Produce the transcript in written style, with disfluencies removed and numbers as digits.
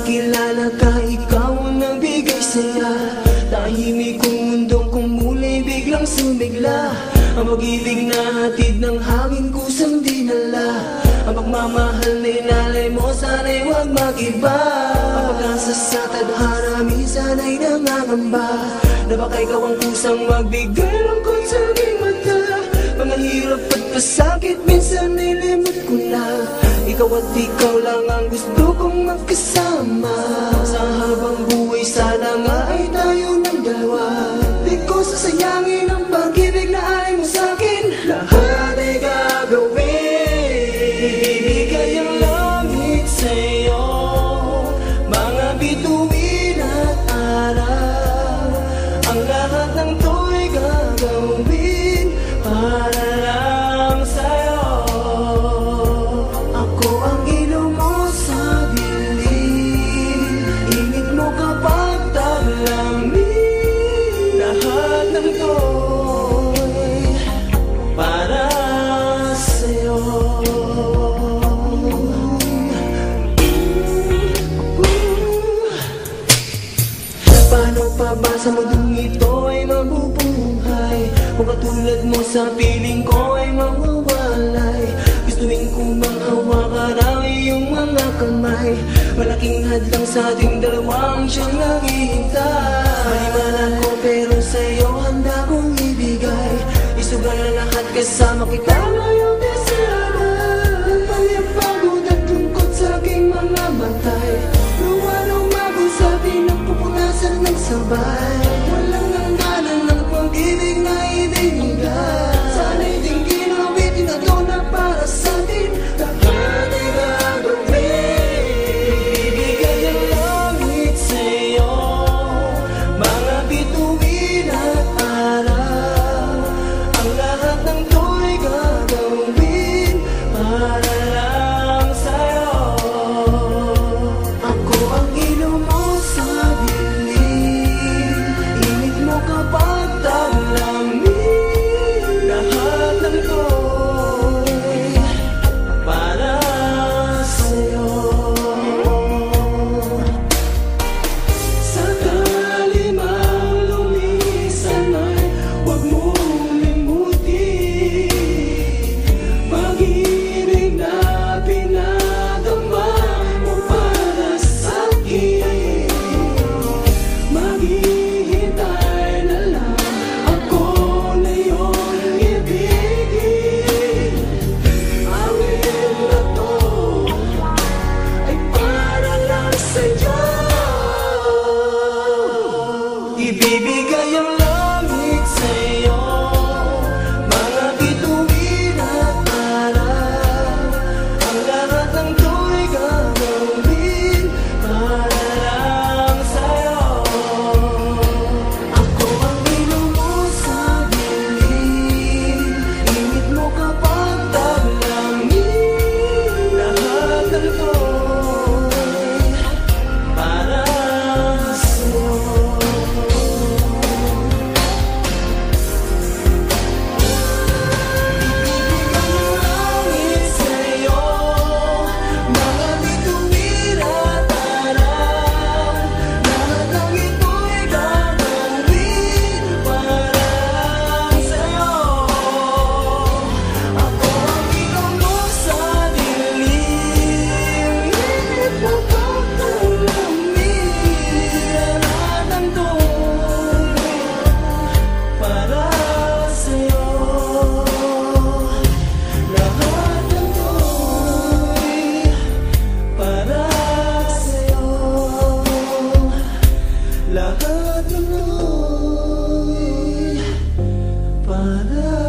nakilala ka, ikaw ang nagbigay saya. Tahimik kong mundong kung mula'y biglang sumigla. Ang pag-ibig na hatid ng hangin kusang dinala. Ang pagmamahal na inalay mo sana'y huwag mag-iba. Ang pag-asa sa tadhana minsan ay nangangamba na baka ikaw ang kusang magbigay lungkot sa aking mata. Mga hirap at pasakit minsan nilimot ko na. Ikaw at ikaw lang ang gusto kong magkasama. Sa habang buhay sana nga ay tayo ng dalawa. Di ko sasayangin ang pag-ibig na ay mo sa'kin. Lahat ay gagawin, ibibigay ang langit sa'yo. Mga bituin at araw, ang lahat ng to'y gagawin para lang sa'yo. Ako ang ilaw mo sa dilim, init mo kapag taglamig. Lahat ng to'y para sa'yo. Paano pa ba sa mundong ito ay mabubuhay kung katulad mo sa piling ko ay mawawalay? Gustuin kong manghawakan ang iyong mga kamay. Malaking hadlang sa ating dalawang siyang naghihintay. Maliwanag ko pero sa'yo handa kong ibigay. Isugal ang lahat kasama kita ngayong desirada. Pagpapagod at lungkot sa aking mga matay. Luwan o mago sa atin ang pupunasan ng sabay. Walang hangganan ng pag-ibig na ibinigay. Sana'y tingin o bitin na ito na para sa atin. Lahat ay gagawin, ibigay ang langit sa'yo. Mga bituin at araw, ang lahat ng to'y gagawin para lang sa'yo. Ako ang ilaw mo sa dilim, init mo kapag taglamig. Lahat ng to'y para sa'yo. Sakali mang lumisan ay huwag mong limutin. Pag-ibig na pinadama mo para sa'kin. Maghihintay na lang ako na iyong ibigin. Awit na to ay para lang sa'yo. Ibibigay ang langit sa'yo. Mga bituin at araw, ang lahat ng to'y gagawin para lang sa'yo. Ako ang ilaw mo sa dilim, init mo kapag taglamig. Lahat ng to'y para sa'yo. Langit sa'yo, mga bituin at araw, lahat ng ito'y gagawin para lang sa'yo. Ako ang ilaw mo sa dilim, init mo kapag taglamig. Lahat ng to'y para sa'yo. Lahat ng to'y para sa'yo. Lahat ng to'y para